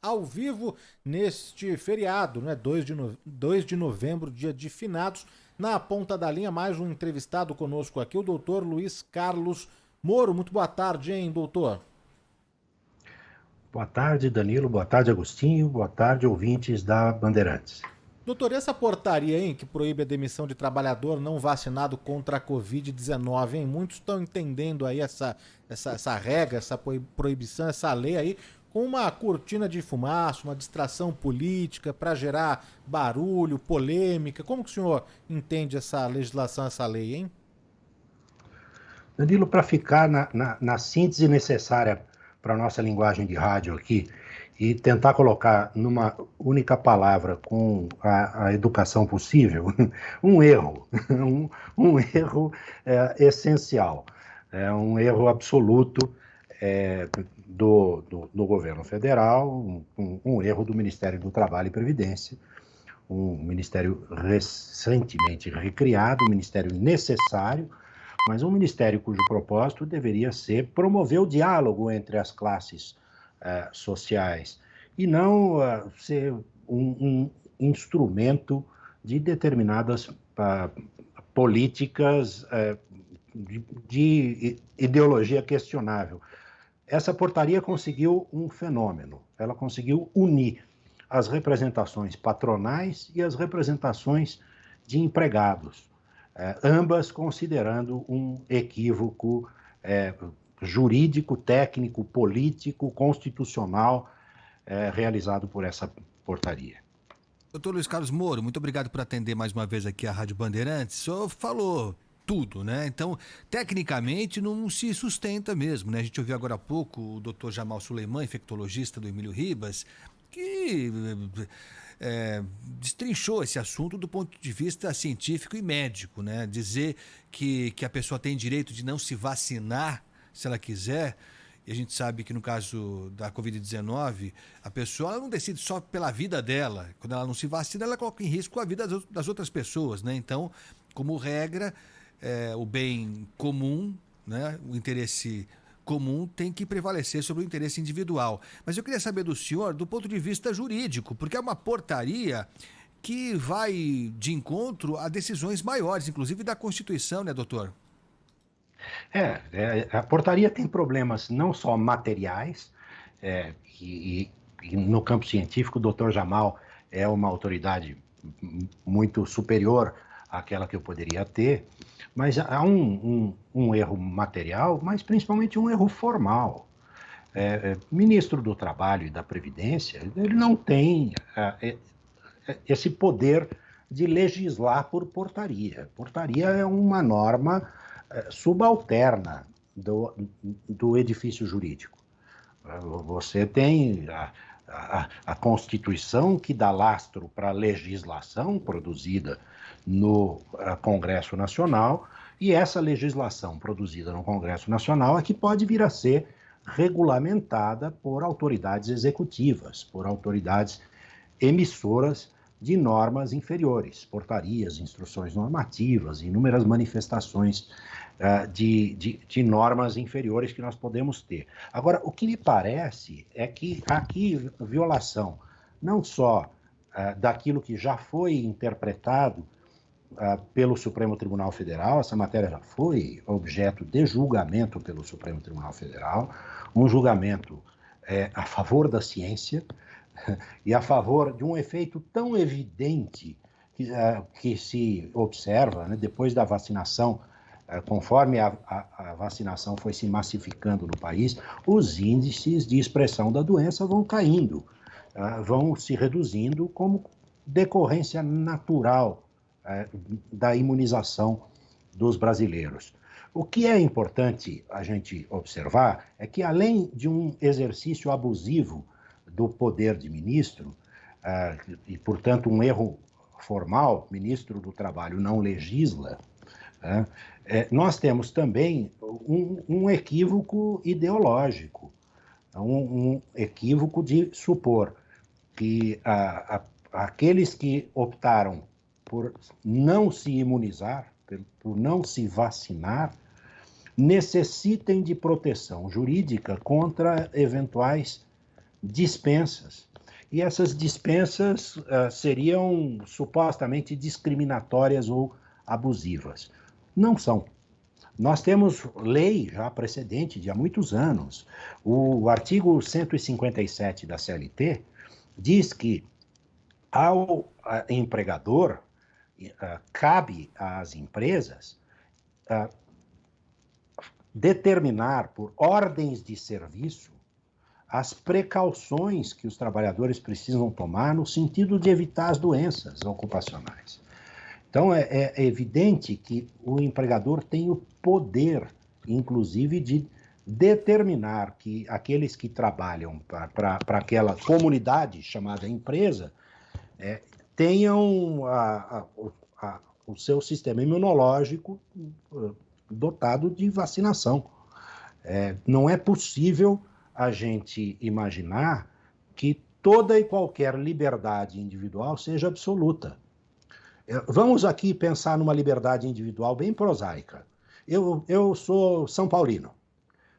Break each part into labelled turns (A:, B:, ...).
A: ao vivo neste feriado, né? 2 de novembro, dia de finados. Na ponta da linha, mais um entrevistado conosco aqui, o doutor Luiz Carlos Moro. Muito boa tarde, hein, doutor?
B: Boa tarde, Danilo. Boa tarde, Agostinho. Boa tarde, ouvintes da Bandeirantes.
A: Doutor, e essa portaria, hein, que proíbe a demissão de trabalhador não vacinado contra a Covid-19, hein? Muitos estão entendendo aí essa regra, essa proibição, essa lei aí, com uma cortina de fumaça, uma distração política para gerar barulho, polêmica. Como que o senhor entende essa legislação, essa lei, hein?
B: Danilo, para ficar na síntese necessária para a nossa linguagem de rádio aqui e tentar colocar numa única palavra com a educação possível, um erro, um erro essencial, um erro absoluto do governo federal, um erro do Ministério do Trabalho e Previdência, um ministério recentemente recriado, um ministério necessário, mas um ministério cujo propósito deveria ser promover o diálogo entre as classes sociais e não ser um instrumento de determinadas políticas de ideologia questionável. Essa portaria conseguiu um fenômeno, ela conseguiu unir as representações patronais e as representações de empregados, ambas considerando um equívoco jurídico, técnico, político, constitucional realizado por essa portaria.
C: Doutor Luiz Carlos Moro, muito obrigado por atender mais uma vez aqui a Rádio Bandeirantes. O senhor falou tudo, né? Então, tecnicamente, não se sustenta mesmo, né? A gente ouviu agora há pouco o doutor Jamal Suleiman, infectologista do Emílio Ribas, que destrinchou esse assunto do ponto de vista científico e médico, né? Dizer que a pessoa tem direito de não se vacinar se ela quiser, e a gente sabe que no caso da Covid-19, a pessoa ela não decide só pela vida dela. Quando ela não se vacina, ela coloca em risco a vida das outras pessoas, né? Então, como regra, o bem comum, né? O interesse comum tem que prevalecer sobre o interesse individual. Mas eu queria saber do senhor do ponto de vista jurídico, porque é uma portaria que vai de encontro a decisões maiores, inclusive da Constituição, né, doutor?
B: A portaria tem problemas não só materiais, e no campo científico o doutor Jamal é uma autoridade muito superior àquela que eu poderia ter, mas há um erro material, mas principalmente um erro formal. Ministro do Trabalho e da Previdência, ele não tem esse poder de legislar por portaria. Portaria é uma norma subalterna do edifício jurídico. Você tem a Constituição que dá lastro para a legislação produzida no Congresso Nacional, e essa legislação produzida no Congresso Nacional é que pode vir a ser regulamentada por autoridades executivas, por autoridades emissoras de normas inferiores, portarias, instruções normativas, inúmeras manifestações de normas inferiores que nós podemos ter. Agora, o que me parece é que aqui violação não só daquilo que já foi interpretado pelo Supremo Tribunal Federal, essa matéria já foi objeto de julgamento pelo Supremo Tribunal Federal, um julgamento a favor da ciência e a favor de um efeito tão evidente que se observa, né, depois da vacinação, conforme a vacinação foi se massificando no país, os índices de expressão da doença vão caindo, vão se reduzindo como decorrência natural da imunização dos brasileiros. O que é importante a gente observar é que, além de um exercício abusivo do poder de ministro, e, portanto, um erro formal, ministro do Trabalho não legisla, nós temos também um equívoco ideológico, um equívoco de supor que aqueles que optaram por não se imunizar, por não se vacinar, necessitem de proteção jurídica contra eventuais dispensas e essas dispensas seriam supostamente discriminatórias ou abusivas. Não são. Nós temos lei já precedente de há muitos anos. O artigo 157 da CLT diz que ao empregador cabe às empresas determinar por ordens de serviço as precauções que os trabalhadores precisam tomar no sentido de evitar as doenças ocupacionais. Então, é evidente que o empregador tem o poder, inclusive, de determinar que aqueles que trabalham para aquela comunidade chamada empresa tenham o seu sistema imunológico dotado de vacinação. Não é possível a gente imaginar que toda e qualquer liberdade individual seja absoluta. Vamos aqui pensar numa liberdade individual bem prosaica. Eu sou São Paulino.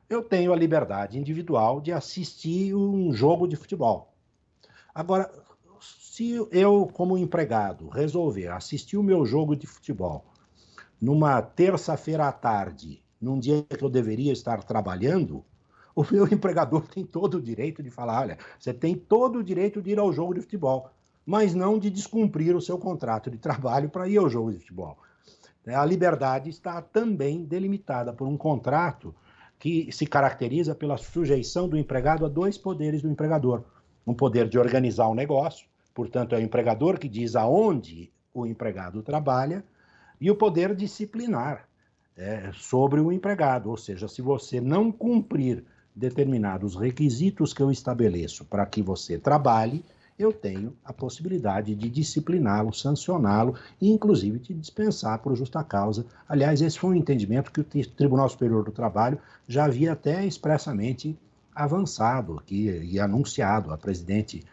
B: Eu tenho a liberdade individual de assistir um jogo de futebol. Agora, se eu, como empregado, resolver assistir o meu jogo de futebol numa terça-feira à tarde, num dia que eu deveria estar trabalhando, o meu empregador tem todo o direito de falar, olha, você tem todo o direito de ir ao jogo de futebol, mas não de descumprir o seu contrato de trabalho para ir ao jogo de futebol. A liberdade está também delimitada por um contrato que se caracteriza pela sujeição do empregado a dois poderes do empregador. Um poder de organizar o negócio, portanto, é o empregador que diz aonde o empregado trabalha, e o poder disciplinar sobre o empregado, ou seja, se você não cumprir determinados requisitos que eu estabeleço para que você trabalhe, eu tenho a possibilidade de discipliná-lo, sancioná-lo e, inclusive, de dispensar por justa causa. Aliás, esse foi um entendimento que o Tribunal Superior do Trabalho já havia até expressamente avançado aqui e anunciado. A presidente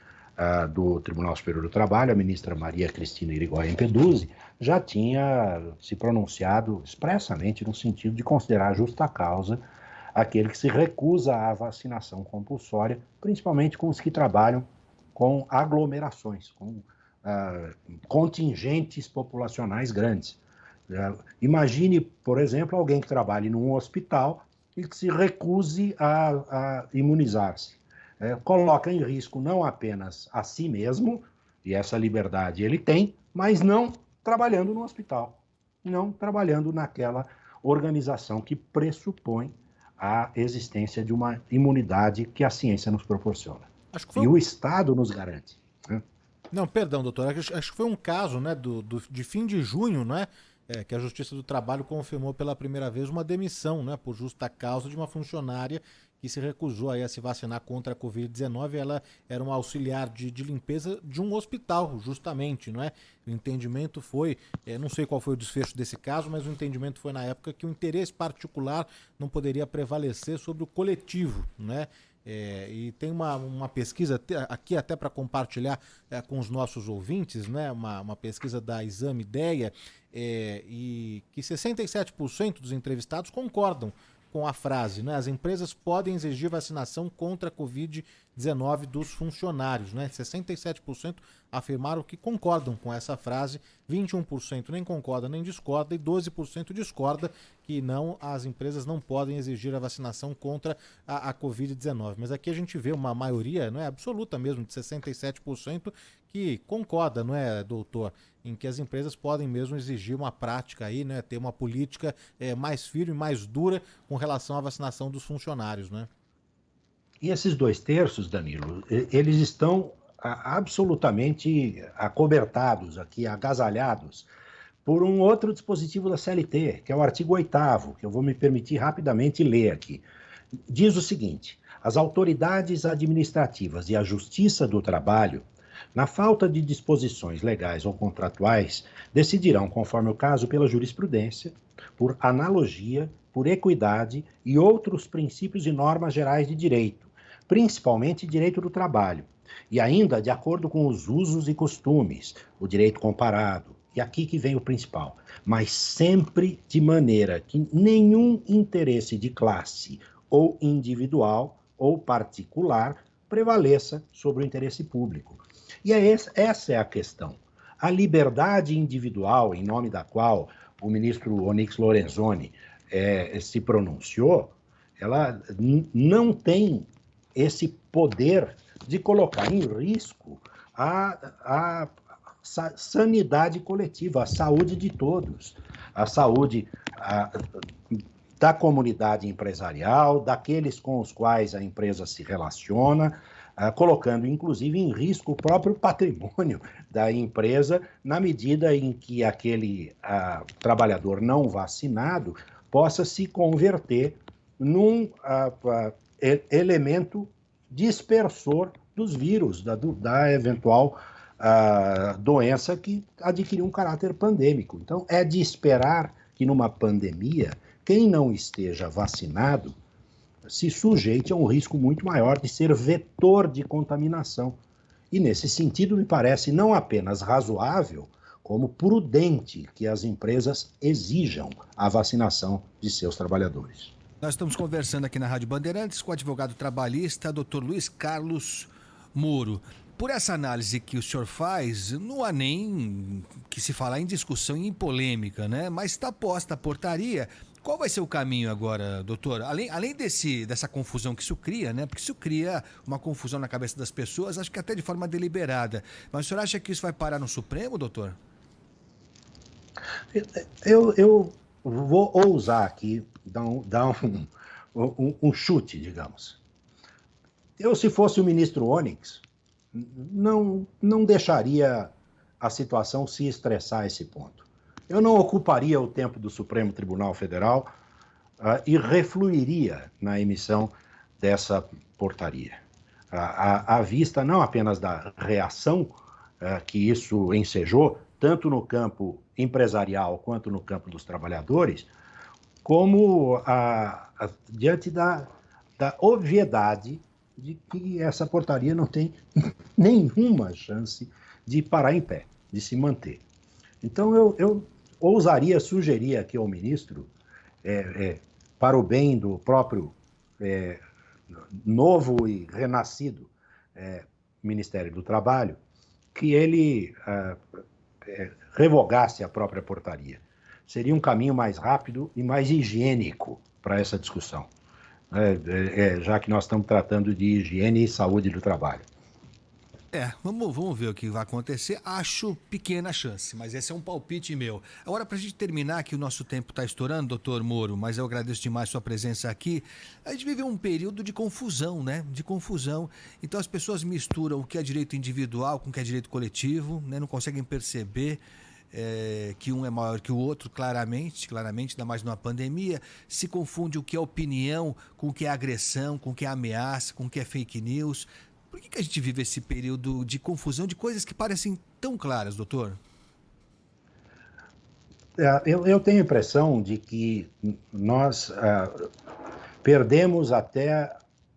B: do Tribunal Superior do Trabalho, a ministra Maria Cristina Irigoyen Peduzzi, já tinha se pronunciado expressamente no sentido de considerar justa causa aquele que se recusa à vacinação compulsória, principalmente com os que trabalham com aglomerações, com contingentes populacionais grandes. Imagine, por exemplo, alguém que trabalhe num hospital e que se recuse a imunizar-se. Coloca em risco não apenas a si mesmo, e essa liberdade ele tem, mas não trabalhando no hospital, não trabalhando naquela organização que pressupõe a existência de uma imunidade que a ciência nos proporciona. E o Estado nos garante. Né?
A: Não, perdão, doutor. Acho que foi um caso, né, de fim de junho, né, que a Justiça do Trabalho confirmou pela primeira vez uma demissão, né, por justa causa de uma funcionária que se recusou aí a se vacinar contra a Covid-19. Ela era uma auxiliar de limpeza de um hospital, justamente, não é? O entendimento foi, não sei qual foi o desfecho desse caso, mas o entendimento foi na época que o interesse particular não poderia prevalecer sobre o coletivo, né? E tem uma pesquisa aqui até para compartilhar com os nossos ouvintes, né? Uma pesquisa da Exame Ideia, e que 67% dos entrevistados concordam com a frase, né? As empresas podem exigir vacinação contra a Covid-19 dos funcionários, né? 67% afirmaram que concordam com essa frase, 21% nem concorda nem discorda e 12% discorda que não, as empresas não podem exigir a vacinação contra a Covid-19. Mas aqui a gente vê uma maioria, não é absoluta mesmo, de 67% que concorda, não é, doutor, em que as empresas podem mesmo exigir uma prática aí, né, ter uma política mais firme, mais dura com relação à vacinação dos funcionários, né?
B: E esses 2/3, Danilo, eles estão absolutamente acobertados aqui, agasalhados, por um outro dispositivo da CLT, que é o artigo 8º, que eu vou me permitir rapidamente ler aqui. Diz o seguinte: as autoridades administrativas e a Justiça do Trabalho, na falta de disposições legais ou contratuais, decidirão, conforme o caso, pela jurisprudência, por analogia, por equidade e outros princípios e normas gerais de direito, principalmente direito do trabalho, e ainda de acordo com os usos e costumes, o direito comparado, e aqui que vem o principal, mas sempre de maneira que nenhum interesse de classe ou individual ou particular prevaleça sobre o interesse público. E essa é a questão. A liberdade individual, em nome da qual o ministro Onyx Lorenzoni se pronunciou, ela não tem esse poder de colocar em risco a sanidade coletiva, a saúde de todos, a saúde da comunidade empresarial, daqueles com os quais a empresa se relaciona, colocando inclusive em risco o próprio patrimônio da empresa, na medida em que aquele trabalhador não vacinado possa se converter num elemento dispersor dos vírus, da eventual doença que adquiriu um caráter pandêmico. Então, é de esperar que numa pandemia, quem não esteja vacinado se sujeite a um risco muito maior de ser vetor de contaminação. E, nesse sentido, me parece não apenas razoável, como prudente que as empresas exijam a vacinação de seus trabalhadores.
C: Nós estamos conversando aqui na Rádio Bandeirantes com o advogado trabalhista, Dr. Luiz Carlos Moro. Por essa análise que o senhor faz, não há nem que se falar em discussão e em polêmica, né? Mas está posta a portaria. Qual vai ser o caminho agora, doutor? Além dessa confusão que isso cria, né? Porque isso cria uma confusão na cabeça das pessoas, acho que até de forma deliberada. Mas o senhor acha que isso vai parar no Supremo, doutor?
B: Eu vou ousar aqui dar um chute, digamos. Eu, se fosse o ministro Onyx, não deixaria a situação se estressar a esse ponto. Eu não ocuparia o tempo do Supremo Tribunal Federal e refluiria na emissão dessa portaria. À vista não apenas da reação que isso ensejou, tanto no campo empresarial quanto no campo dos trabalhadores, como diante da obviedade de que essa portaria não tem nenhuma chance de parar em pé, de se manter. Então, eu ousaria sugerir aqui ao ministro, para o bem do próprio novo e renascido Ministério do Trabalho, que ele revogasse a própria portaria. Seria um caminho mais rápido e mais higiênico para essa discussão, já que nós estamos tratando de higiene e saúde do trabalho.
C: Vamos ver o que vai acontecer. Acho pequena chance, mas esse é um palpite meu. Agora, para a gente terminar, que o nosso tempo está estourando, doutor Moro, mas eu agradeço demais sua presença aqui. A gente vive um período de confusão, né? De confusão. Então, as pessoas misturam o que é direito individual com o que é direito coletivo, né? Não conseguem perceber que um é maior que o outro, claramente, ainda mais numa pandemia. Se confunde o que é opinião com o que é agressão, com o que é ameaça, com o que é fake news. Por que a gente vive esse período de confusão de coisas que parecem tão claras, doutor?
B: Eu tenho a impressão de que nós perdemos até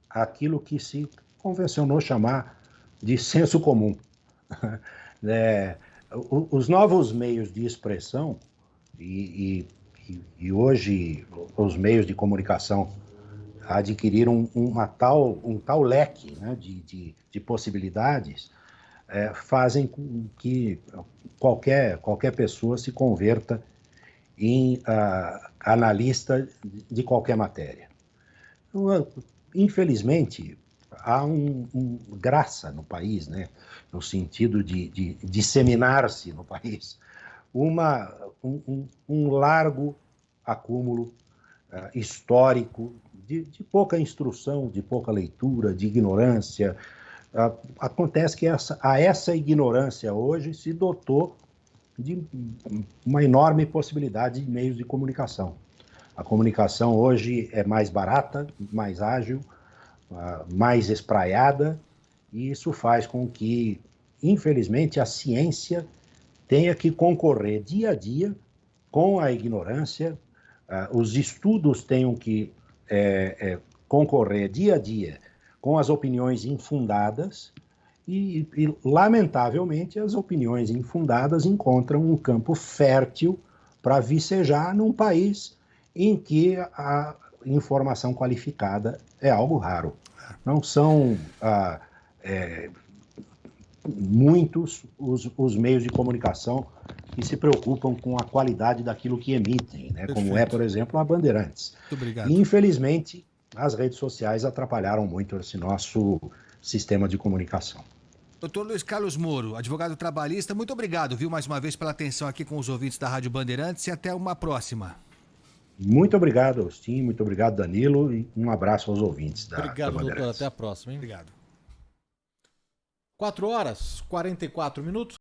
B: aquilo que se convencionou chamar de senso comum. Os novos meios de expressão e hoje os meios de comunicação adquiriram um tal leque, né, de possibilidades, fazem com que qualquer pessoa se converta em analista de qualquer matéria. Então, infelizmente, há graça no país, né, no sentido de disseminar-se no país, um largo acúmulo histórico de pouca instrução, de pouca leitura, de ignorância. Acontece que essa ignorância hoje se dotou de uma enorme possibilidade de meios de comunicação. A comunicação hoje é mais barata, mais ágil, mais espraiada, e isso faz com que, infelizmente, a ciência tenha que concorrer dia a dia com a ignorância, os estudos tenham que concorrer dia a dia com as opiniões infundadas e, lamentavelmente, as opiniões infundadas encontram um campo fértil para vicejar num país em que informação qualificada é algo raro. Não são muitos os meios de comunicação que se preocupam com a qualidade daquilo que emitem, né? Como por exemplo, a Bandeirantes.
C: Muito obrigado.
B: E, infelizmente, as redes sociais atrapalharam muito esse nosso sistema de comunicação.
C: Doutor Luiz Carlos Moro, advogado trabalhista, muito obrigado, viu, mais uma vez pela atenção aqui com os ouvintes da Rádio Bandeirantes e até uma próxima.
B: Muito obrigado, Austin, muito obrigado, Danilo, e um abraço aos ouvintes da
A: Obrigado,
B: Bandeirantes.
A: doutor. Até a próxima, hein?
C: Obrigado.
A: 4 horas, 44 minutos.